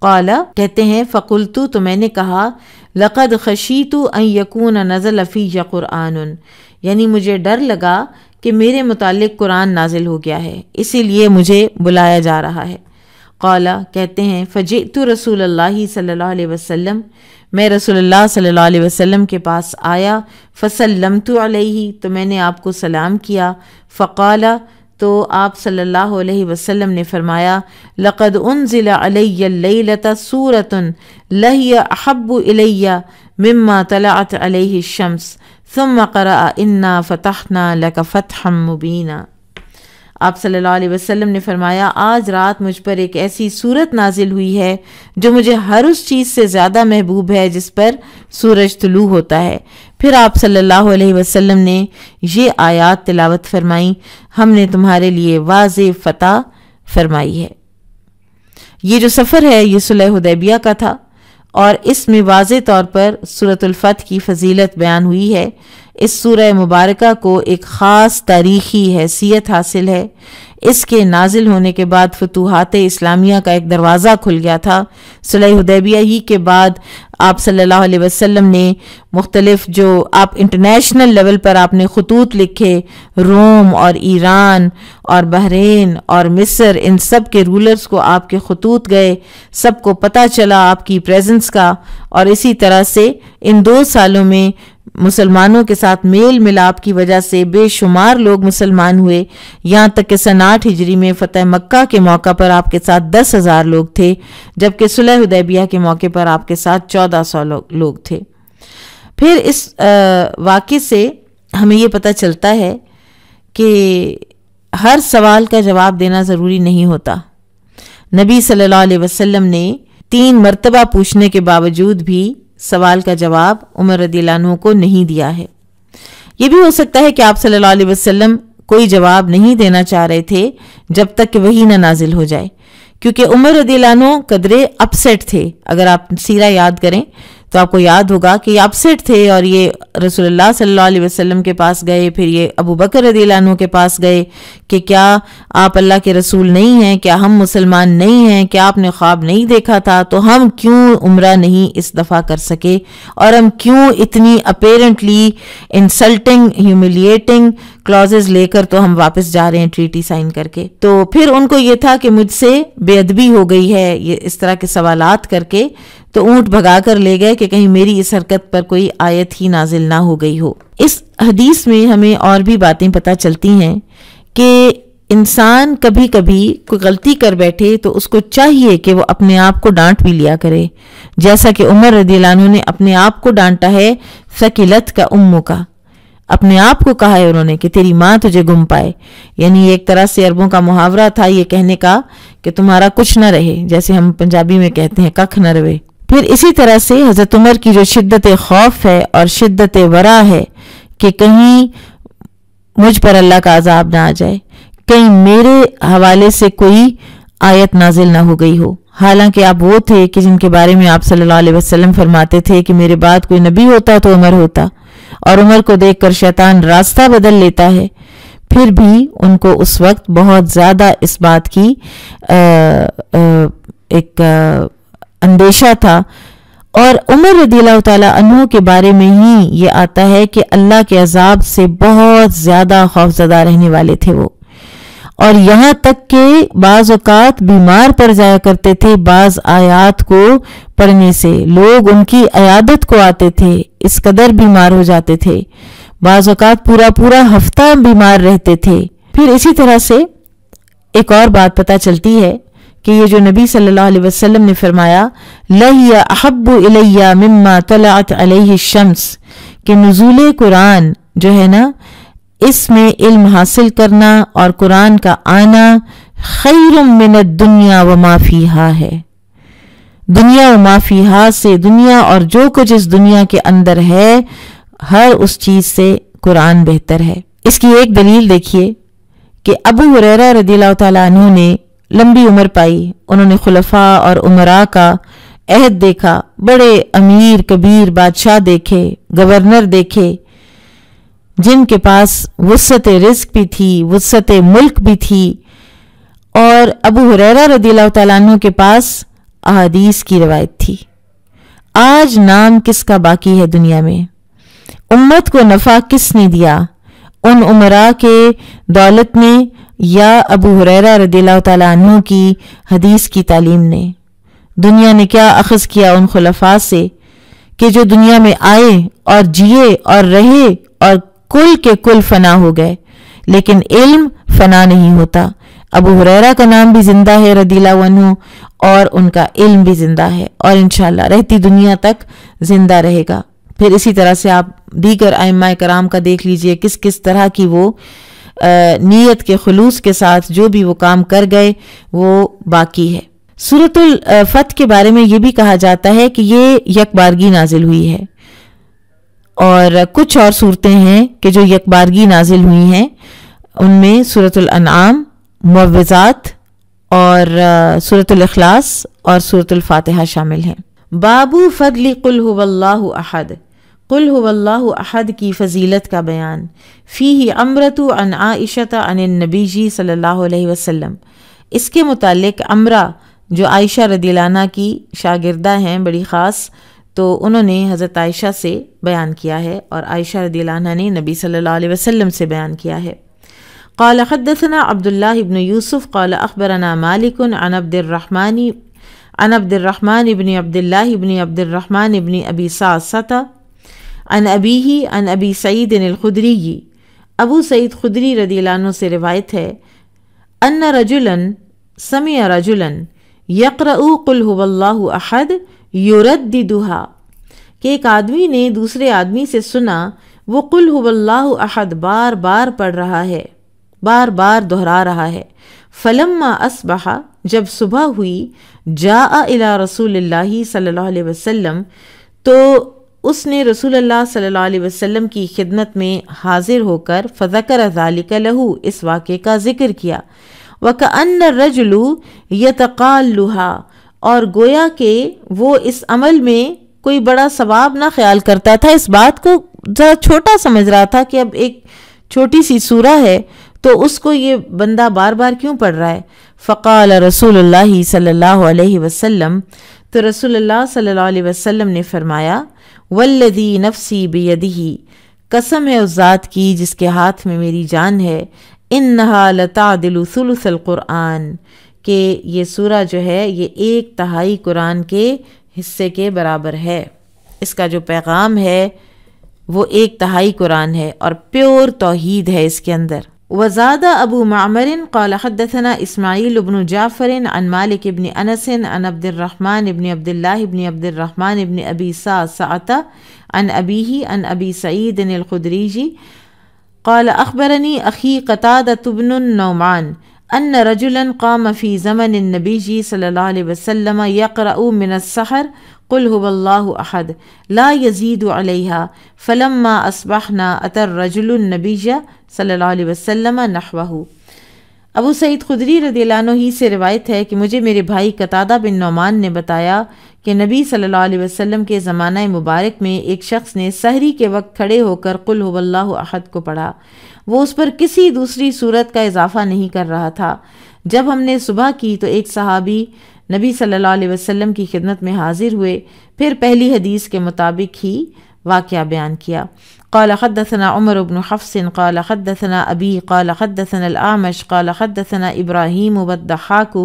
قال، کہتے ہیں فقلت، تو میں نے کہا لقد خشیت ان یکون نزل فی قرآن، یعنی مجھے ڈر لگا کہ میرے متعلق قرآن نازل ہو گیا ہے، اسی لیے مجھے بلایا جا رہا ہے۔ قال، کہتے ہیں فجئت رسول اللہ صلی اللہ علیہ وسلم، میں رسول اللہ صلی اللہ علیہ وسلم کے پاس آیا، فسلمت علیہ، تو میں نے آپ کو سلام کیا، فقال، تو آپ صلی اللہ علیہ وسلم نے فرمایا لقد انزل علی اللیلۃ سورۃ لہی احب الی مما طلعت علیہ الشمس ثم قرأ انا فتحنا لک فتحا مبینا۔ آپ صلی اللہ علیہ وسلم نے فرمایا آج رات مجھ پر ایک ایسی صورت نازل ہوئی ہے جو مجھے ہر اس چیز سے زیادہ محبوب ہے جس پر سورج طلوع ہوتا ہے۔ پھر آپ صلی اللہ علیہ وسلم نے یہ آیات تلاوت فرمائی، ہم نے تمہارے لیے واضح فتح فرمائی ہے۔ یہ جو سفر ہے یہ صلح حدیبیہ کا تھا، اور اس میں واضح طور پر سورۃ الفتح کی فضیلت بیان ہوئی ہے۔ اس سورہ مبارکہ کو ایک خاص تاریخی حیثیت حاصل ہے۔ اس کے نازل ہونے کے بعد فتوحات اسلامیہ کا ایک دروازہ کھل گیا تھا۔ صلح حدیبیہ ہی کے بعد آپ صلی اللہ علیہ وسلم نے مختلف جو آپ انٹرنیشنل لیول پر آپ نے خطوط لکھے، روم اور ایران اور بحرین اور مصر، ان سب کے رولرز کو آپ کے خطوط گئے، سب کو پتہ چلا آپ کی پریزنس کا، اور اسی طرح سے ان 2 سالوں میں مسلمانوں کے ساتھ میل ملاپ کی وجہ سے بے شمار لوگ مسلمان ہوئے، یہاں تک کہ سن 8 ہجری میں فتح مکہ کے موقع پر آپ کے ساتھ 10,000 لوگ تھے، جبکہ صلح حدیبیہ کے موقع پر آپ کے ساتھ 1400 لوگ تھے۔ پھر اس واقعے سے ہمیں یہ پتہ چلتا ہے کہ ہر سوال کا جواب دینا ضروری نہیں ہوتا۔ نبی صلی اللہ علیہ وسلم نے 3 مرتبہ پوچھنے کے باوجود بھی سوال کا جواب عمر رضی اللہ عنہ کو نہیں دیا ہے۔ یہ بھی ہو سکتا ہے کہ آپ صلی اللہ علیہ وسلم کوئی جواب نہیں دینا چاہ رہے تھے جب تک کہ وحی نہ نازل ہو جائے، کیونکہ عمر رضی اللہ عنہ قدرے اپسیٹ تھے۔ اگر آپ سیرہ یاد کریں تو آپ کو یاد ہوگا کہ یہ اپسیٹ تھے، اور یہ رسول اللہ صلی اللہ علیہ وسلم کے پاس گئے، پھر یہ ابو بکر رضی اللہ عنہ کے پاس گئے کہ کیا آپ اللہ کے رسول نہیں ہیں، کیا ہم مسلمان نہیں ہیں، کیا آپ نے خواب نہیں دیکھا تھا، تو ہم کیوں عمرہ نہیں اس دفعہ کر سکے، اور ہم کیوں اتنی اپیرنٹلی انسلٹنگ ہیوملیٹنگ کلازز لے کر تو ہم واپس جا رہے ہیں ٹریٹی سائن کر کے۔ تو پھر ان کو یہ تھا کہ مجھ سے بے ادبی ہو گئی ہے یہ اس طرح کے سوالات کر کے، تو اونٹ بھگا کر لے گئے کہ کہیں میری اس حرکت پر کوئی آیت ہی نازل نہ ہو گئی ہو۔ اس حدیث میں ہمیں اور بھی باتیں پتہ چلتی ہیں کہ انسان کبھی کبھی کوئی غلطی کر بیٹھے تو اس کو چاہیے کہ وہ اپنے آپ کو ڈانٹ بھی لیا کرے، جیسا کہ عمر رضی اللہ عنہ نے اپنے آپ کو ڈانٹا ہے، ثقلت کا امو کا، اپنے آپ کو کہا ہے انہوں نے کہ تیری ماں تجھے گم پائے، یعنی ایک طرح سے عربوں کا محاورہ تھا یہ کہنے کا کہ تمہارا کچھ نہ رہے، جیسے ہم پنجابی میں کہتے ہیں ککھ نہ رہے۔ پھر اسی طرح سے حضرت عمر کی جو شدت خوف ہے اور شدت ورع ہے کہ کہیں مجھ پر اللہ کا عذاب نہ آ جائے، کہیں میرے حوالے سے کوئی آیت نازل نہ ہو گئی ہو، حالانکہ آپ وہ تھے کہ جن کے بارے میں آپ صلی اللہ علیہ وسلم فرماتے تھے کہ میرے بعد کوئی نبی ہوتا تو عمر ہوتا، اور عمر کو دیکھ کر شیطان راستہ بدل لیتا ہے۔ پھر بھی ان کو اس وقت بہت زیادہ اس بات کی ایک اندیشہ تھا، اور عمر رضی اللہ تعالیٰ عنہ کے بارے میں ہی یہ آتا ہے کہ اللہ کے عذاب سے بہت زیادہ خوفزدہ رہنے والے تھے وہ، اور یہاں تک کہ بعض اوقات بیمار پڑ جایا کرتے تھے بعض آیات کو پڑھنے سے، لوگ ان کی عیادت کو آتے تھے، اس قدر بیمار ہو جاتے تھے، بعض اوقات پورا ہفتہ بیمار رہتے تھے۔ پھر اسی طرح سے ایک اور بات پتہ چلتی ہے کہ یہ جو نبی صلی اللہ علیہ وسلم نے فرمایا لَهِيَ أَحَبُّ إِلَيَّ مِمَّا طَلَعَتْ عَلَيْهِ الشَّمْسِ، کہ نزول قرآن جو ہے نا، اس میں علم حاصل کرنا اور قرآن کا آنا خیر من الدنیا وما فیہا ہے، دنیا و ما فیہا سے دنیا اور جو کچھ اس دنیا کے اندر ہے ہر اس چیز سے قرآن بہتر ہے۔ اس کی ایک دلیل دیکھیے کہ ابو ہریرہ رضی اللہ تعالیٰ عنہ نے لمبی عمر پائی، انہوں نے خلفاء اور امراء کا عہد دیکھا، بڑے امیر کبیر بادشاہ دیکھے، گورنر دیکھے، جن کے پاس وسعت رزق بھی تھی، وسعت ملک بھی تھی، اور ابو ہریرہ رضی اللہ تعالیٰ عنہ کے پاس احادیث کی روایت تھی۔ آج نام کس کا باقی ہے دنیا میں؟ امت کو نفع کس نے دیا؟ ان امراء کے دولت نے یا ابو ہریرہ رضی اللہ تعالیٰ عنہ کی حدیث کی تعلیم نے؟ دنیا نے کیا اخذ کیا ان خلفاء سے کہ جو دنیا میں آئے اور جیے اور رہے اور کل کے کل فنا ہو گئے، لیکن علم فنا نہیں ہوتا۔ ابو ہریرہ کا نام بھی زندہ ہے رضی اللہ عنہ، اور ان کا علم بھی زندہ ہے، اور انشاءاللہ رہتی دنیا تک زندہ رہے گا۔ پھر اسی طرح سے آپ دیگر ائمہ کرام کا دیکھ لیجئے کس کس طرح کی وہ نیت کے خلوص کے ساتھ جو بھی وہ کام کر گئے وہ باقی ہے۔ سورۃ الفتح کے بارے میں یہ بھی کہا جاتا ہے کہ یہ یک بارگی نازل ہوئی ہے، اور کچھ اور صورتیں ہیں کہ جو یک بارگی نازل ہوئی ہیں، ان میں سورۃ الانعام، معوذات اور سورۃ الاخلاص اور سورۃ الفاتحہ شامل ہیں۔ باب فضل قل هو اللہ احد، قل هو اللہ احد کی فضیلت کا بیان۔ فیہ عمرۃ عن عائشہ عن النبی صلی اللہ علیہ وسلم، اس کے متعلق عمرہ جو عائشہ رضی اللہ عنہ کی شاگردہ ہیں بڑی خاص، تو انہوں نے حضرت عائشہ سے بیان کیا ہے، اور عائشہ رضی اللہ عنہ نے نبی صلی اللہ علیہ وسلم سے بیان کیا ہے۔ قال حدثنا عبد الله بن يوسف قال اخبرنا مالك عن عبد الرحمن بن عبد الله بن عبد الرحمن بن ابي صعصة عن ابيه عن ابي سعيد الخدري، ابو سعید خدری رضی اللہ عنہ سے روایت ہے، ان رجلا سمع رجلا يقرأ قل هو الله احد يرددها، کہ ایک آدمی نے دوسرے آدمی سے سنا وہ قل هو اللہ احد بار بار پڑھ رہا ہے، بار بار دہرا رہا ہے۔ فلما اصبح، جب صبح ہوئی، جاء الى رسول اللہ صلی اللہ علیہ وسلم، تو اس نے رسول اللہ صلی اللہ علیہ وسلم کی خدمت میں حاضر ہو کر فذکر ذلک لہ، اس واقعے کا ذکر کیا۔ وکأن الرجل یتقالها، اور گویا کہ وہ اس عمل میں کوئی بڑا ثواب نہ خیال کرتا تھا، اس بات کو ذرا چھوٹا سمجھ رہا تھا کہ اب ایک چھوٹی سی سورہ ہے تو اس کو یہ بندہ بار بار کیوں پڑھ رہا ہے۔ فقال رسول اللہ صلی اللہ علیہ وسلم، تو رسول اللہ صلی اللہ علیہ وسلم نے فرمایا، والذی نفسی بیدہ، قسم ہے اس ذات کی جس کے ہاتھ میں میری جان ہے، انہا لتعدل ثلث القرآن، کہ یہ سورہ جو ہے یہ 1/3 قرآن کے حصے کے برابر ہے۔ اس کا جو پیغام ہے وہ 1/3 قرآن ہے، اور پیور توحید ہے اس کے اندر۔ وزاد ابو معمر قال حدثنا اسماعیل بن جعفر عن مالک بن انس عن عبد الرحمن بن عبد الله بن عبد الرحمن بن ابی صعصعة عن ابیہ عن ابی سعید الخدری قال اخبرنی اخی قتادة بن النعمان ان رجلا قام في زمن النبي صلی اللہ علیہ وسلم يقرأ من السحر قل هو اللہ احد لا يزید علیہا، فلما اصبحنا اتى الرجل النبی صلی اللہ علیہ وسلم نحوہ۔ ابو سعید خدری رضی اللہ عنہ ہی سے روایت ہے کہ مجھے میرے بھائی قتادہ بن نعمان نے بتایا کہ نبی صلی اللہ علیہ وسلم کے زمانہ مبارک میں ایک شخص نے سحری کے وقت کھڑے ہو کر قل هو اللہ احد کو پڑھا، وہ اس پر کسی دوسری صورت کا اضافہ نہیں کر رہا تھا۔ جب ہم نے صبح کی تو ایک صحابی نبی صلی اللہ علیہ وسلم کی خدمت میں حاضر ہوئے، پھر پہلی حدیث کے مطابق ہی واقعہ بیان کیا۔ قال حدثنا عمر بن حفص قال حدثنا ابی قال حدثنا الاعمش قال حدثنا ابراہیم والضحاک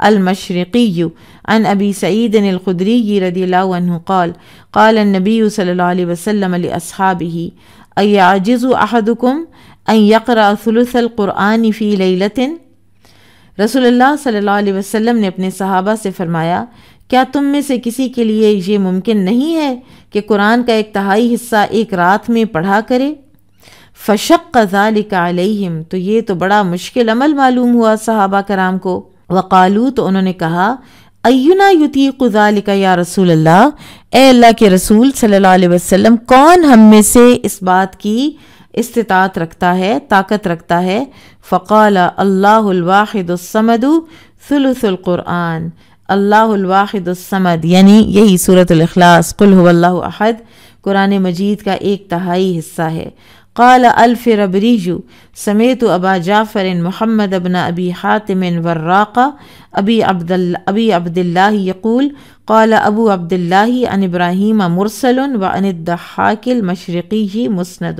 المشرقی عن ابی سعید الخدری رضی اللہ عنہ قال قال النبی صلی اللہ علیہ وسلم لاصحابہ ایعجز احدکم ان یقرأ ثلث القرآن فی لیلۃ، رسول اللہ صلی اللہ علیہ وسلم نے اپنے صحابہ سے فرمایا، کیا تم میں سے کسی کے لیے یہ ممکن نہیں ہے کہ قرآن کا 1/3 حصہ ایک رات میں پڑھا کرے؟ فشق ذلک علیہم، تو یہ تو بڑا مشکل عمل معلوم ہوا صحابہ کرام کو۔ وقالو، تو انہوں نے کہا، اینا یطیق ذالک یا رسول اللہ، اے اللہ کے رسول صلی اللہ علیہ وسلم، کون ہم میں سے اس بات کی استطاعت رکھتا ہے، طاقت رکھتا ہے؟ فقال اللہ الواحد الصمد ثلث القرآن، اللہ الواحد الصمد یعنی یہی سورۃ الاخلاص، قل هو اللہ احد، قرآن مجید کا 1/3 حصہ ہے۔ قال الفربری سمیت ابا جعفر محمد بن ابی حاتم وراق ابی عبد اللہ یقول قال ابو عبد اللہ عن ابراہیم مرسل وعن الضحاک المشرقی مسند۔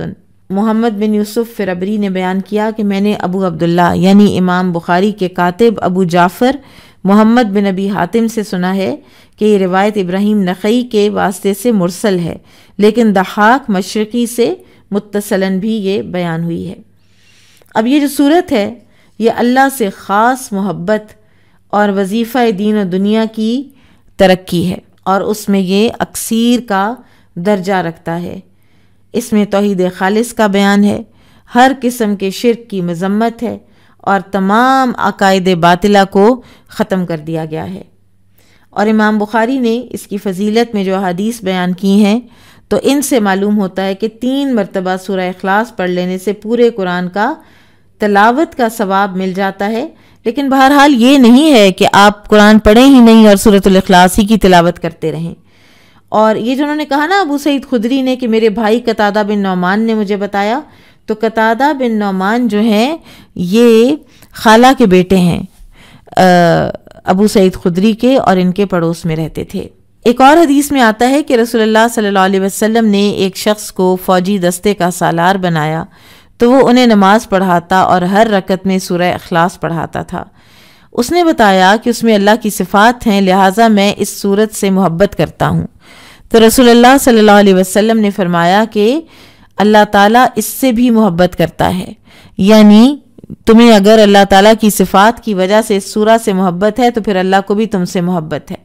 محمد بن یوسف فربری نے بیان کیا کہ میں نے ابو عبداللہ یعنی امام بخاری کے کاتب ابو جعفر محمد بن ابی حاتم سے سنا ہے کہ یہ روایت ابراہیم نخعی کے واسطے سے مرسل ہے، لیکن ضحاک مشرقی سے متصلاً بھی یہ بیان ہوئی ہے۔ اب یہ جو صورت ہے یہ اللہ سے خاص محبت اور وظیفہ دین و دنیا کی ترقی ہے، اور اس میں یہ اکثیر کا درجہ رکھتا ہے۔ اس میں توحید خالص کا بیان ہے، ہر قسم کے شرک کی مذمت ہے، اور تمام عقائد باطلہ کو ختم کر دیا گیا ہے۔ اور امام بخاری نے اس کی فضیلت میں جو حدیث بیان کی ہیں تو ان سے معلوم ہوتا ہے کہ 3 مرتبہ سورہ اخلاص پڑھ لینے سے پورے قرآن کا تلاوت کا ثواب مل جاتا ہے۔ لیکن بہرحال یہ نہیں ہے کہ آپ قرآن پڑھیں ہی نہیں اور سورۃ الاخلاص ہی کی تلاوت کرتے رہیں۔ اور یہ جو انہوں نے کہا نا ابو سعید خدری نے کہ میرے بھائی قتادہ بن نعمان نے مجھے بتایا، تو قتادہ بن نعمان جو ہیں یہ خالہ کے بیٹے ہیں ابو سعید خدری کے، اور ان کے پڑوس میں رہتے تھے۔ ایک اور حدیث میں آتا ہے کہ رسول اللہ صلی اللہ علیہ وسلم نے ایک شخص کو فوجی دستے کا سالار بنایا تو وہ انہیں نماز پڑھاتا اور ہر رکعت میں سورہ اخلاص پڑھاتا تھا۔ اس نے بتایا کہ اس میں اللہ کی صفات ہیں، لہٰذا میں اس سورت سے محبت کرتا ہوں۔ تو رسول اللہ صلی اللہ علیہ وسلم نے فرمایا کہ اللہ تعالیٰ اس سے بھی محبت کرتا ہے، یعنی تمہیں اگر اللہ تعالیٰ کی صفات کی وجہ سے اس سورہ سے محبت ہے تو پھر اللہ کو بھی تم سے محبت ہے۔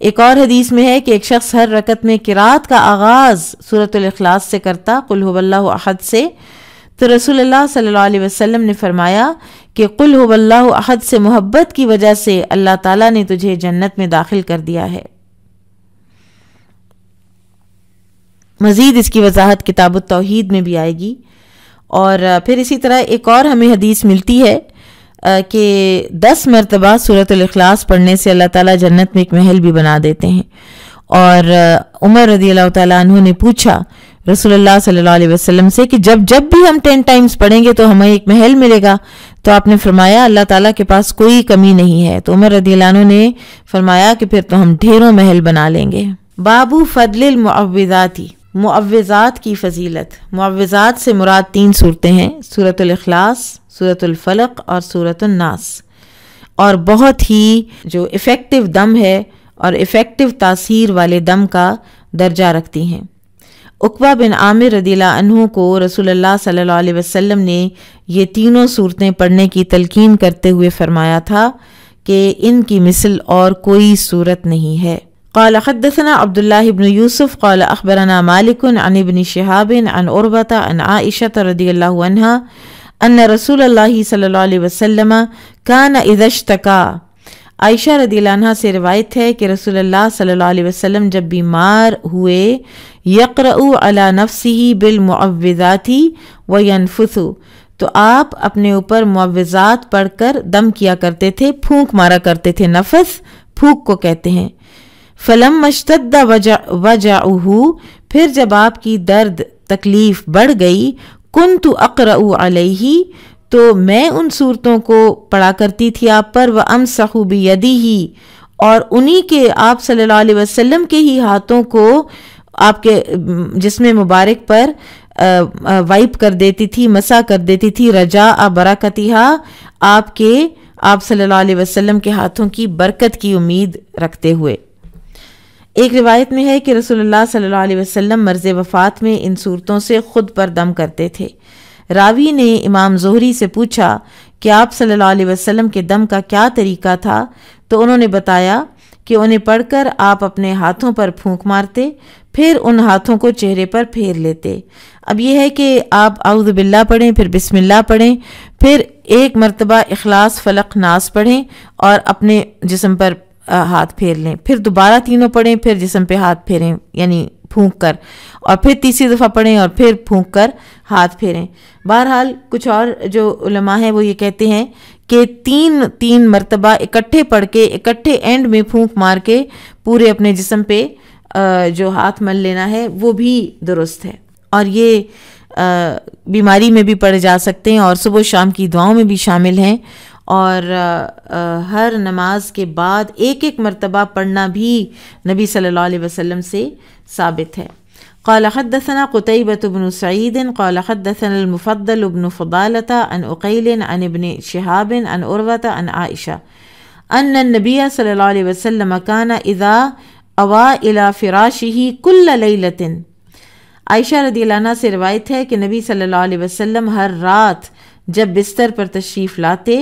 ایک اور حدیث میں ہے کہ ایک شخص ہر رکعت میں قرات کا آغاز سورۃ الاخلاص سے کرتا، قل هو اللہ احد سے، تو رسول اللہ صلی اللہ علیہ وسلم نے فرمایا کہ قل هو اللہ احد سے محبت کی وجہ سے اللہ تعالیٰ نے تجھے جنت میں داخل کر دیا ہے۔ مزید اس کی وضاحت کتاب التوحید میں بھی آئے گی۔ اور پھر اسی طرح ایک اور ہمیں حدیث ملتی ہے کہ 10 مرتبہ سورۃ الاخلاص پڑھنے سے اللہ تعالیٰ جنت میں ایک محل بھی بنا دیتے ہیں۔ اور عمر رضی اللہ تعالیٰ عنہ نے پوچھا رسول اللہ صلی اللہ علیہ وسلم سے کہ جب بھی ہم 10 ٹائمز پڑھیں گے تو ہمیں ایک محل ملے گا، تو آپ نے فرمایا اللہ تعالیٰ کے پاس کوئی کمی نہیں ہے۔ تو عمر رضی اللہ عنہ نے فرمایا کہ پھر تو ہم ڈھیروں محل بنا لیں گے۔ بابو فضل المعوذات، معوذات کی فضیلت۔ معوذات سے مراد 3 صورتیں ہیں، سورۃ الاخلاص، سورۃ الفلق اور سورۃ الناس، اور بہت ہی جو ایفیکٹو دم ہے اور ایفیکٹو تاثیر والے دم کا درجہ رکھتی ہیں۔ عقبہ بن عامر رضی اللہ عنہ کو رسول اللہ صلی اللہ علیہ وسلم نے یہ تینوں صورتیں پڑھنے کی تلقین کرتے ہوئے فرمایا تھا کہ ان کی مثل اور کوئی صورت نہیں ہے۔ قال حدثنا عبد الله بن يوسف قال اخبرنا مالك عن ابن شهاب عن عروة عن عائشة رضي الله عنها ان رسول الله صلی اللہ علیہ وسلم كان اذا اشتكى۔ عائشہ رضی اللہ عنہ سے روایت ہے کہ رسول اللہ صلی اللہ علیہ وسلم جب بیمار ہوئے یقرأ علی نفسه بالمعوذات وینفث، تو آپ اپنے اوپر معوذات پڑھ کر دم کیا کرتے تھے، پھونک مارا کرتے تھے۔ نفس پھونک کو کہتے ہیں۔ فلما اشتد وجعه، پھر جب آپ کی درد تکلیف بڑھ گئی، کنت اقرأ علیہ، تو میں ان صورتوں کو پڑھا کرتی تھی آپ پر، وامسح بیدہ، اور انہی کے آپ صلی اللہ علیہ وسلم کے ہی ہاتھوں کو آپ کے جسم مبارک پر وائپ کر دیتی تھی، مسح کر دیتی تھی، رجاء برکتہا، آپ صلی اللہ علیہ وسلم کے ہاتھوں کی برکت کی امید رکھتے ہوئے۔ ایک روایت میں ہے کہ رسول اللہ صلی اللہ علیہ وسلم مرض وفات میں ان صورتوں سے خود پر دم کرتے تھے۔ راوی نے امام زہری سے پوچھا کہ آپ صلی اللہ علیہ وسلم کے دم کا کیا طریقہ تھا، تو انہوں نے بتایا کہ انہیں پڑھ کر آپ اپنے ہاتھوں پر پھونک مارتے، پھر ان ہاتھوں کو چہرے پر پھیر لیتے۔ اب یہ ہے کہ آپ اعوذ باللہ پڑھیں، پھر بسم اللہ پڑھیں، پھر 1 مرتبہ اخلاص فلق ناس پڑھیں اور اپنے جسم پر ہاتھ پھیر لیں، پھر دوبارہ تینوں پڑھیں، پھر جسم پہ ہاتھ پھیریں یعنی پھونک کر، اور پھر تیسری دفعہ پڑھیں اور پھر پھونک کر ہاتھ پھیریں۔ بہرحال کچھ اور جو علماء ہیں وہ یہ کہتے ہیں کہ تین مرتبہ اکٹھے پڑھ کے اکٹھے اینڈ میں پھونک مار کے پورے اپنے جسم پہ جو ہاتھ مل لینا ہے وہ بھی درست ہے، اور یہ بیماری میں بھی پڑھے جا سکتے ہیں اور صبح و شام کی دعاؤں میں بھی شامل ہیں، اور ہر نماز کے بعد ایک ایک مرتبہ پڑھنا بھی نبی صلی اللہ علیہ وسلم سے ثابت ہے۔ قال حدثنا قتيبة بن سعيد قال حدثنا المفضل بن فضالة عن عقيل عن ابن شهاب عن عروة عن عائشة أن النبي صلى الله عليه وسلم كان إذا أوى إلى فراشه كل ليلة۔ عائشہ رضی اللہ عنہ سے روایت ہے کہ نبی صلی اللہ علیہ وسلم ہر رات جب بستر پر تشریف لاتے،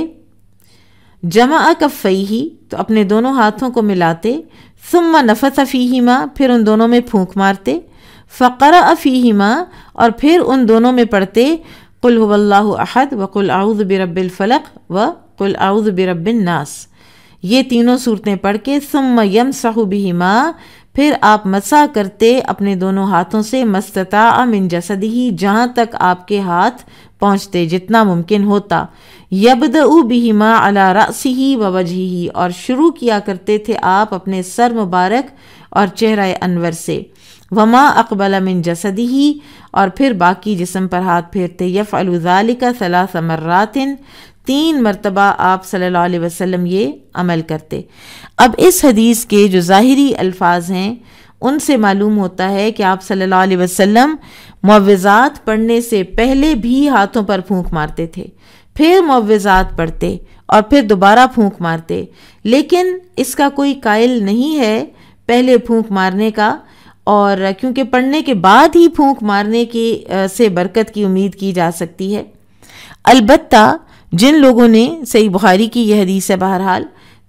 جمع کفیہ تو اپنے دونوں ہاتھوں کو ملاتے، ثم نفث فیہما پھر ان دونوں میں پھونک مارتے، فقرأ فیہما اور پھر ان دونوں میں پڑھتے قل هو اللہ احد وقل اعوذ برب الفلق وقل اعوذ برب الناس، یہ تینوں صورتیں پڑھ کے ثم یمسح بہما پھر آپ مسح کرتے اپنے دونوں ہاتھوں سے مستطاع من جسدہ جہاں تک آپ کے ہاتھ پہنچتے جتنا ممکن ہوتا، یبدأ بہما علی رأسہ ووجہہ اور شروع کیا کرتے تھے آپ اپنے سر مبارک اور چہرہ انور سے، وما اقبل من جسدہ اور پھر باقی جسم پر ہاتھ پھیرتے، یفعل ذلک 3 مرات 3 مرتبہ آپ صلی اللہ علیہ وسلم یہ عمل کرتے۔ اب اس حدیث کے جو ظاہری الفاظ ہیں ان سے معلوم ہوتا ہے کہ آپ صلی اللہ علیہ وسلم معوذات پڑھنے سے پہلے بھی ہاتھوں پر پھونک مارتے تھے، پھر معوذات پڑھتے اور پھر دوبارہ پھونک مارتے، لیکن اس کا کوئی قائل نہیں ہے پہلے پھونک مارنے کا، اور کیونکہ پڑھنے کے بعد ہی پھونک مارنے کی سے برکت کی امید کی جا سکتی ہے۔ البتہ جن لوگوں نے صحیح بخاری کی یہ حدیث ہے بہرحال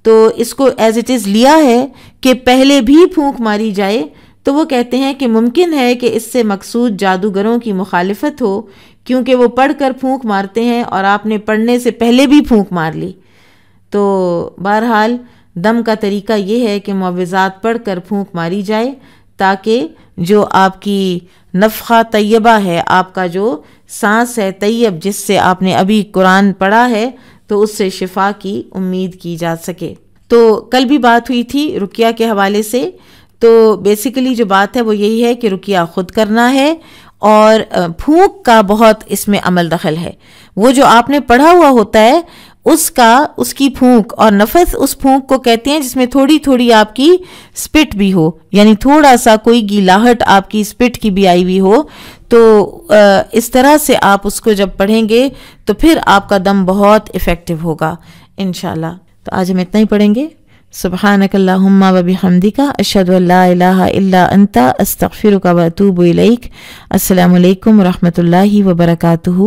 تو اس کو ایز اٹ از لیا ہے کہ پہلے بھی پھونک ماری جائے، تو وہ کہتے ہیں کہ ممکن ہے کہ اس سے مقصود جادوگروں کی مخالفت ہو، کیونکہ وہ پڑھ کر پھونک مارتے ہیں اور آپ نے پڑھنے سے پہلے بھی پھونک مار لی۔ تو بہرحال دم کا طریقہ یہ ہے کہ معوذات پڑھ کر پھونک ماری جائے تاکہ جو آپ کی نفخہ طیبہ ہے، آپ کا جو سانس ہے طیب جس سے آپ نے ابھی قرآن پڑھا ہے، تو اس سے شفا کی امید کی جا سکے۔ تو کل بھی بات ہوئی تھی رقیہ کے حوالے سے، تو بیسیکلی جو بات ہے وہ یہی ہے کہ رقیہ خود کرنا ہے، اور پھونک کا بہت اس میں عمل دخل ہے۔ وہ جو آپ نے پڑھا ہوا ہوتا ہے اس کی پھونک، اور نفس اس پھونک کو کہتے ہیں جس میں تھوڑی تھوڑی آپ کی سپٹ بھی ہو، یعنی تھوڑا سا کوئی گیلاہٹ آپ کی سپٹ کی بھی آئی ہوئی ہو، تو اس طرح سے آپ اس کو جب پڑھیں گے تو پھر آپ کا دم بہت افیکٹو ہوگا انشاءاللہ۔ تو آج ہم اتنا ہی پڑھیں گے۔ سبحانک اللہم و بحمدک اشہد ان لا الہ الا انت استغفرک و اتوب الیک۔ السلام علیکم و رحمۃ اللہ وبرکاتہ۔